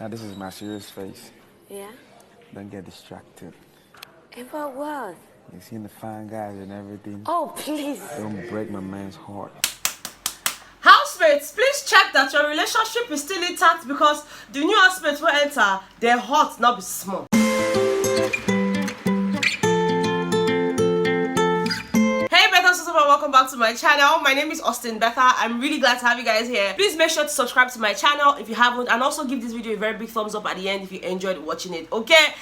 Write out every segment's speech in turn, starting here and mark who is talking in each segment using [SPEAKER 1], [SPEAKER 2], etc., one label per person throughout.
[SPEAKER 1] Now this is my serious face.
[SPEAKER 2] Yeah?
[SPEAKER 1] Don't get distracted.
[SPEAKER 2] About what?
[SPEAKER 1] You seen the fine guys and everything.
[SPEAKER 2] Oh, please.
[SPEAKER 1] Don't break my man's heart.
[SPEAKER 3] Housemates, please check that your relationship is still intact because the new housemates will enter, their heart not be small. Welcome back to my channel. My name is Austin Betha. I'm really glad to have you guys here. Please make sure to subscribe to my channel if you haven't, and also give this video a very big thumbs up at the end if you enjoyed watching it. Okay,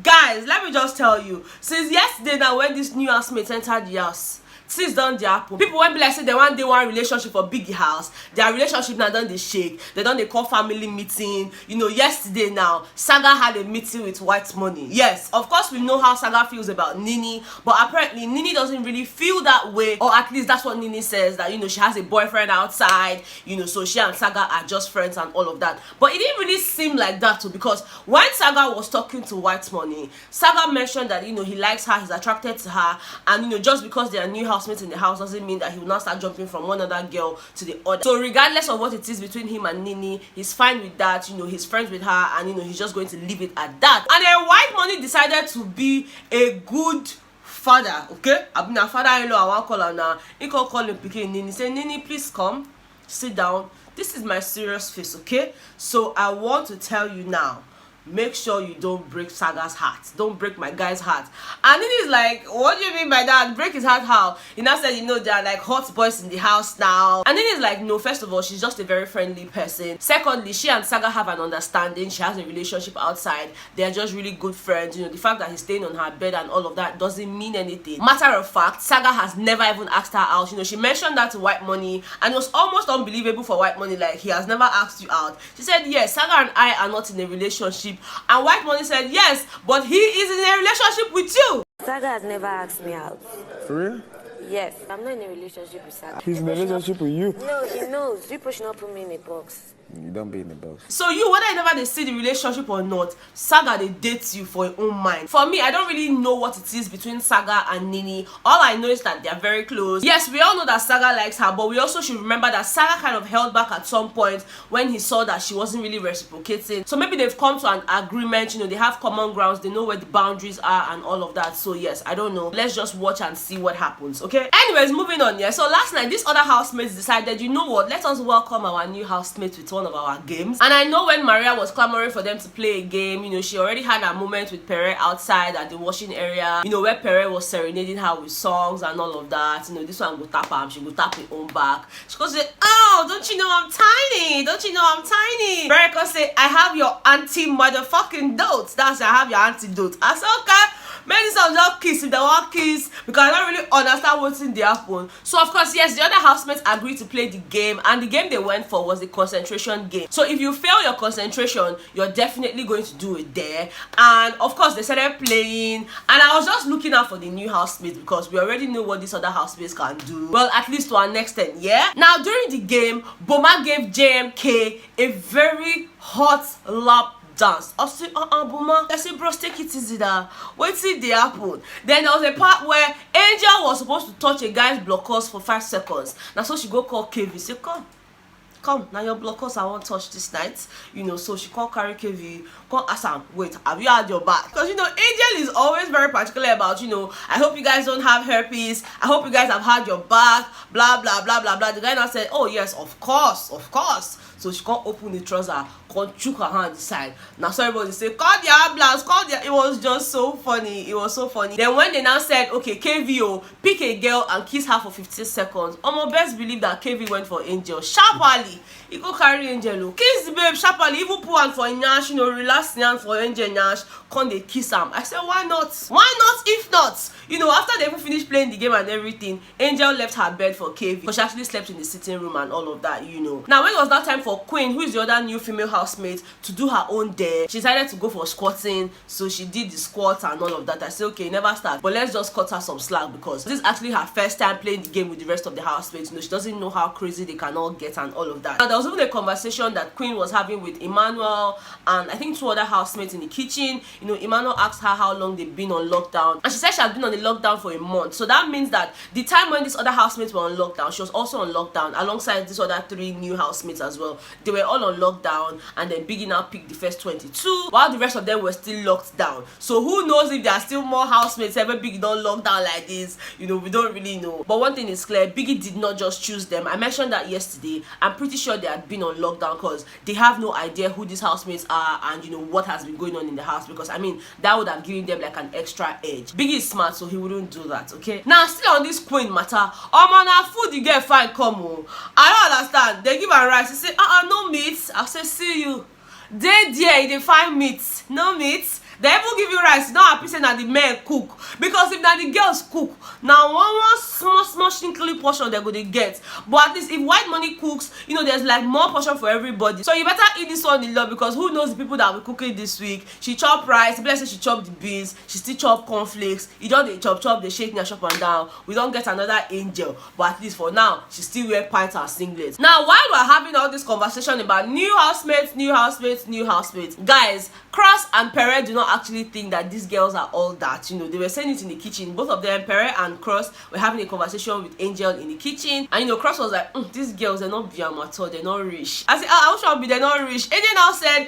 [SPEAKER 3] guys, let me just tell you, since yesterday now when this new housemate entered the house, since done the apple, people won't be like say they want day one relationship for biggie house. Their relationship now done they shake. They done they call family meeting. You know, yesterday now Saga had a meeting with White Money. Yes, of course we know how Saga feels about Nini, but apparently Nini doesn't really feel that way, or at least that's what Nini says, that you know she has a boyfriend outside, you know, so she and Saga are just friends and all of that. But it didn't really seem like that too, because when Saga was talking to White Money, Saga mentioned that you know he likes her, he's attracted to her, and you know just because they are new housemates in the house doesn't mean that he will not start jumping from one other girl to the other. So regardless of what it is between him and Nini, he's fine with that. You know, he's friends with her, and you know he's just going to leave it at that. And then White Money decided to be a good father. Okay, I've been a father-in-law. I want to call her now. He can call him picking Nini. Say, Nini, please come, sit down. This is my serious face. Okay, so I want to tell you now, make sure you don't break Saga's heart. Don't break my guy's heart. And it is like, what do you mean by that? Break his heart how? He now said, you know, there are like hot boys in the house now. And it is like, no, first of all, she's just a very friendly person. Secondly, she and Saga have an understanding. She has a relationship outside. They're just really good friends. You know, the fact that he's staying on her bed and all of that doesn't mean anything. Matter of fact, Saga has never even asked her out. You know, she mentioned that to White Money, and it was almost unbelievable for White Money, like he has never asked you out. She said, yes, Saga and I are not in a relationship. And White Money said, yes, but he is in a relationship with you.
[SPEAKER 2] Saga has never asked me out.
[SPEAKER 1] For real?
[SPEAKER 2] Yes, I'm not in a relationship with Saga.
[SPEAKER 1] He's in a relationship with you.
[SPEAKER 2] No, he knows. People should not put me in a box.
[SPEAKER 1] You don't be in the box.
[SPEAKER 3] So you, whether you never they see the relationship or not, Saga they dates you for your own mind. For me, I don't really know what it is between Saga and Nini. All I know is that they are very close. Yes, we all know that Saga likes her, but we also should remember that Saga kind of held back at some point when he saw that she wasn't really reciprocating. So maybe they've come to an agreement, you know, they have common grounds, they know where the boundaries are and all of that. So yes, I don't know. Let's just watch and see what happens, okay? Anyways, moving on, yeah. So last night, this other housemates decided, you know what, let us welcome our new housemate with one of our games. And I know when Maria was clamoring for them to play a game, you know, she already had a moment with Pere outside at the washing area, you know, where Pere was serenading her with songs and all of that. You know, this one go tap her, she go tap her own back. She goes say, oh, don't you know I'm tiny? Don't you know I'm tiny? Pere goes say, I have your anti-motherfucking dotes. That's I have your antidote. I said, okay. Many some just kiss if they want kiss, because I don't really understand what's in the happen. So of course, yes, the other housemates agreed to play the game, and the game they went for was the concentration game. So if you fail your concentration, you're definitely going to do it there. And of course, they started playing, and I was just looking out for the new housemates because we already know what these other housemates can do. Well, at least to an extent, yeah. Now during the game, Boma gave JMK a very hot lap dance. I said, Boma. I said, bros, take it easy there. Wait till the happen. Then there was a part where Angel was supposed to touch a guy's blockers for 5 seconds. Now so she go call KV. Say, come, now your blockers I won't touch this night. You know, so she called carry KV. Come ask him, wait, have you had your back? Because you know, Angel is always very particular about, you know, I hope you guys don't have herpes. I hope you guys have had your back. Blah blah blah blah blah. The guy now said, oh yes, of course, of course. So she can't open the trouser, can't choke her hand inside. Now so everybody say, call the ambulance, call the... It was just so funny. It was so funny. Then when they now said, okay, KVO, pick a girl and kiss her for 15 seconds. I'm best believe that KV went for Angel. Sharply, he go carry Angel. Kiss the babe sharply, even put one for Nyash, you know, relax Nyash for Angel Nyash. Can't they kiss him? I said, why not? Why not if not? You know, after they even finished playing the game and everything, Angel left her bed for KV. Because she actually slept in the sitting room and all of that, you know. Now when it was that time for Queen, who is the other new female housemate, to do her own day, she decided to go for squatting. So she did the squats and all of that. I said, okay, never start, but let's just cut her some slack, because this is actually her first time playing the game with the rest of the housemates. You know, she doesn't know how crazy they can all get and all of that. that. Now there was even a conversation that Queen was having with Emmanuel and I think 2 other housemates in the kitchen. You know, Emmanuel asked her how long they've been on lockdown, and she said she had been on the lockdown for a month. So that means that the time when these other housemates were on lockdown, she was also on lockdown alongside these other 3 new housemates as well. They were all on lockdown, and then Biggie now picked the first 22 while the rest of them were still locked down. So who knows if there are still more housemates ever Biggie don't lock down like this. You know, we don't really know. But one thing is clear, Biggie did not just choose them. I mentioned that yesterday. I'm pretty sure they had been on lockdown because they have no idea who these housemates are and you know what has been going on in the house, because I mean that would have given them like an extra edge. Biggie is smart, so he wouldn't do that. Okay, now still on this Queen matter, man, food you get fine come on. I don't understand. They give her rice, they say no meat. I say see you they find meat, no meat. They even give you rice. Not happy saying that the men cook, because if now the girls cook, now one small shinkly portion they're gonna get. But at least if white money cooks, you know there's like more portion for everybody. So you better eat this one in love, because who knows the people that will cook it this week. She chop rice, bless her, she chop the beans, she still chop cornflakes. You don't they chop they shake and and down. We don't get another angel, but at least for now she still wear pants and singlets. Now while we're having all this conversation about new housemates, guys, Cross and Pere do not actually think that these girls are all that. You know, they were saying it in the kitchen. Both of them, Pere and Cross, were having a conversation with Angel in the kitchen, and you know Cross was like, these girls, they're not BM at all, they're not rich. I said, I wish I'll be, they're not rich. Angel now said,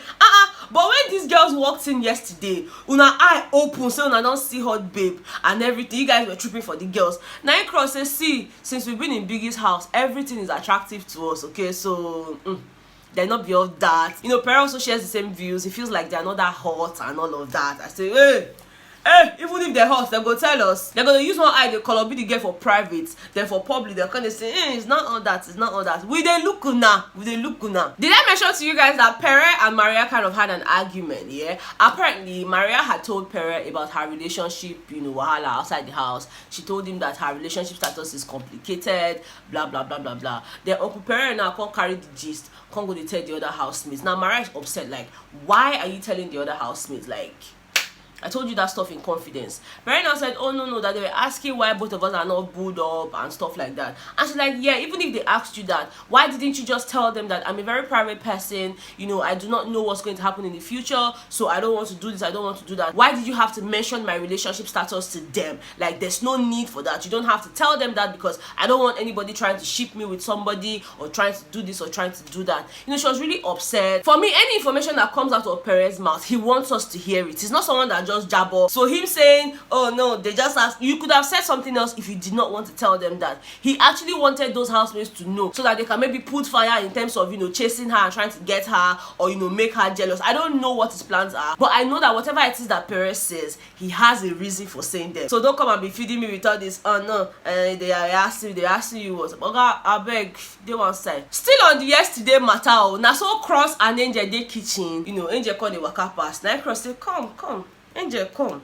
[SPEAKER 3] but when these girls walked in yesterday, una eye open, so una don't see hot babe and everything. You guys were tripping for the girls. Now Cross says, see, since we've been in Biggie's house, everything is attractive to us. Okay, so they're not be all that. You know, Pere also shares the same views. He feels like they're not that hot and all of that. I say, hey, even if they're hot, they're gonna tell us. They're gonna use one eye, they color be the girl for private, then for public they're gonna say, it's not all that, it's not all that. We they look now. Did I mention to you guys that Pere and Maria kind of had an argument? Yeah, apparently Maria had told Pere about her relationship, you know, wahala outside the house. She told him that her relationship status is complicated, blah blah blah blah blah. Then Uncle Pere now can't carry the gist, can't go to tell the other housemates. Now Maria is upset, like, why are you telling the other housemates? Like, I told you that stuff in confidence. Pere now said, oh no, that they were asking why both of us are not booed up and stuff like that. And she's like, yeah, even if they asked you that, why didn't you just tell them that I'm a very private person, you know, I do not know what's going to happen in the future, so I don't want to do this, I don't want to do that. Why did you have to mention my relationship status to them? Like, there's no need for that. You don't have to tell them that, because I don't want anybody trying to ship me with somebody or trying to do this or trying to do that. You know, she was really upset. For me, any information that comes out of Pere's mouth, he wants us to hear it. He's not someone that just jabber. So him saying, oh no, they just asked, you could have said something else if you did not want to tell them that. He actually wanted those housemates to know, so that they can maybe put fire in terms of, you know, chasing her and trying to get her, or, you know, make her jealous. I don't know what his plans are, but I know that whatever it is that Perez says, he has a reason for saying them. So don't come and be feeding me with all this, oh no, they are asking you what. Okay, I beg, they one side. Still on the yesterday matter, now so Cross and Angel they kitchen, you know, Angel call the waka pass. Now Cross say, come. Angel, come.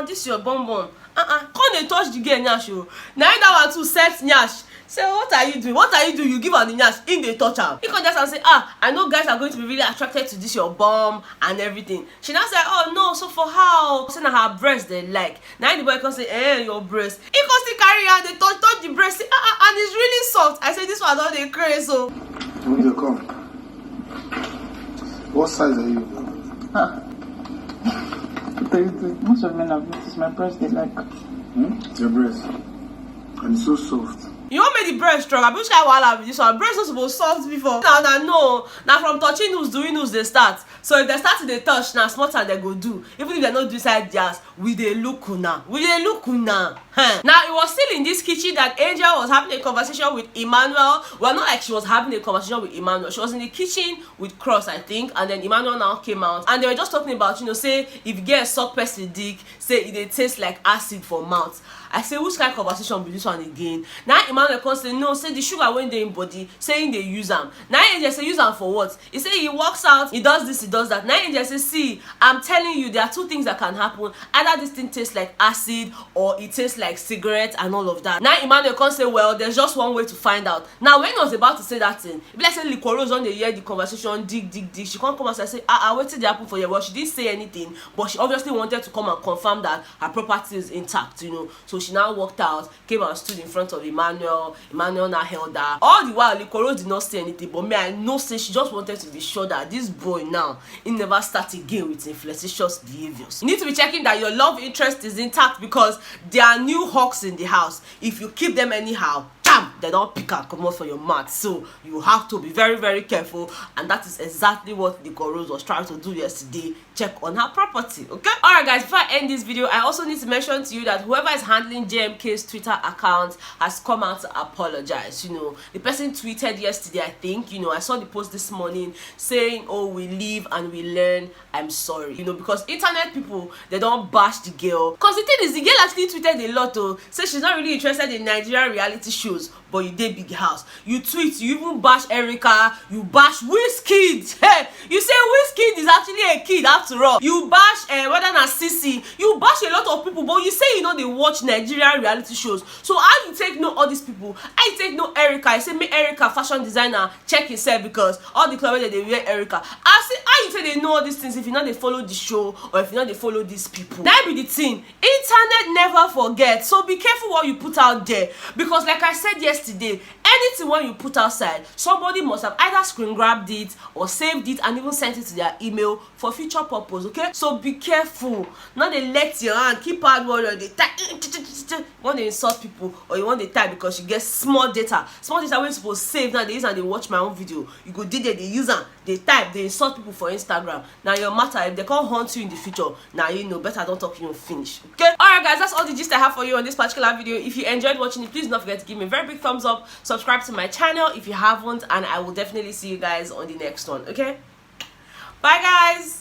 [SPEAKER 3] This is your bonbon. Come and touch the girl nyash. Now that one too set nyash. Say, what are you doing? What are you doing? You give her the nyash in the touch her. He can just say, I know guys are going to be really attracted to this your bum and everything. She now say, oh no, so for how? Say now her breast they like. Now the boy can say, your breast. He can still carry her, they touch the breast. Say, and it's really soft. I say this one not the crazy. So
[SPEAKER 4] Angel, come. What size are you?
[SPEAKER 5] Most of men have noticed my breast they like.
[SPEAKER 4] It's your breast. And it's so soft.
[SPEAKER 3] You want make the breast strong? I wish I want with this one. Breast was supposed soft before. No. Now from touching who's doing who's they start. So if they start to the touch, now small time they go do. Even if they're not doing side jazz, we they look now. Now it was still in this kitchen that Angel was having a conversation with Emmanuel. Well, not like she was having a conversation with Emmanuel. She was in the kitchen with Cross, I think, and then Emmanuel now came out, and they were just talking about, you know, say if you get a suck person dick, say it tastes like acid for mouth. I say, which kind of conversation be this one again? Now Emmanuel can say, no, say the sugar when they in body, saying they use them. Now Angel say, use them for what? He say he walks out, he does this, he does that. Now Angel say, see, I'm telling you, there are two things that can happen. Either this thing tastes like acid, or it tastes like cigarette and all of that. Now Emmanuel can say, well, there's just one way to find out. Now when he was about to say that thing, if let's say Liquorose on the hear the conversation, dig, she can't come and say, what did happen for you? Well, she didn't say anything, but she obviously wanted to come and confirm that her property is intact, you know. So So she now walked out, came and stood in front of Emmanuel now held her. All the while Likoro did not say anything, but me, I know say she just wanted to be sure that this boy now he never start again with flirtatious behaviors. You need to be checking that your love interest is intact, because there are new hawks in the house. If you keep them anyhow, they don't pick and come out for your mouth. So you have to be very, very careful, and that is exactly what the Rose was trying to do yesterday. Check on her property. Okay, all right guys, before I end this video, I also need to mention to you that whoever is handling JMK's Twitter account has come out to apologize. You know, the person tweeted yesterday, I think, you know, I saw the post this morning saying, oh, we live and we learn, I'm sorry. You know, because internet people, they don't bash the girl, because the thing is, the girl actually tweeted a lot though, say she's not really interested in Nigerian reality shows, but you did big house. You tweet, you even bash Erica, you bash Wizkid. Hey, you say Wizkid is actually a kid after all. You bash whether na Sisi, you bash a lot of people, but you say you know they watch Nigerian reality shows. So how you take know all these people? How you take know Erica? I say make Erica fashion designer check himself, because all the clothes that they wear Erica. I say how you say they know all these things if you know they follow the show, or if you know they follow these people. That be the thing. Internet never forgets. So be careful what you put out there, because like I said yesterday, anything when you put outside, somebody must have either screen grabbed it or saved it and even sent it to their email for future purpose. Okay, so be careful. Now they let your hand keep out what they type. When they insult people, or you want to type because you get small data when you're supposed to save. Now they use and they watch my own video, you go did it, they use and they type, they insult people for Instagram. Now your matter, if they can't haunt you in the future, now you know better don't talk, you and finish. Okay, all right guys, that's all the gist I have for you on this particular video. If you enjoyed watching it, please do not forget to give me a very big thumbs up, subscribe to my channel if you haven't, and I will definitely see you guys on the next one. Okay, bye guys.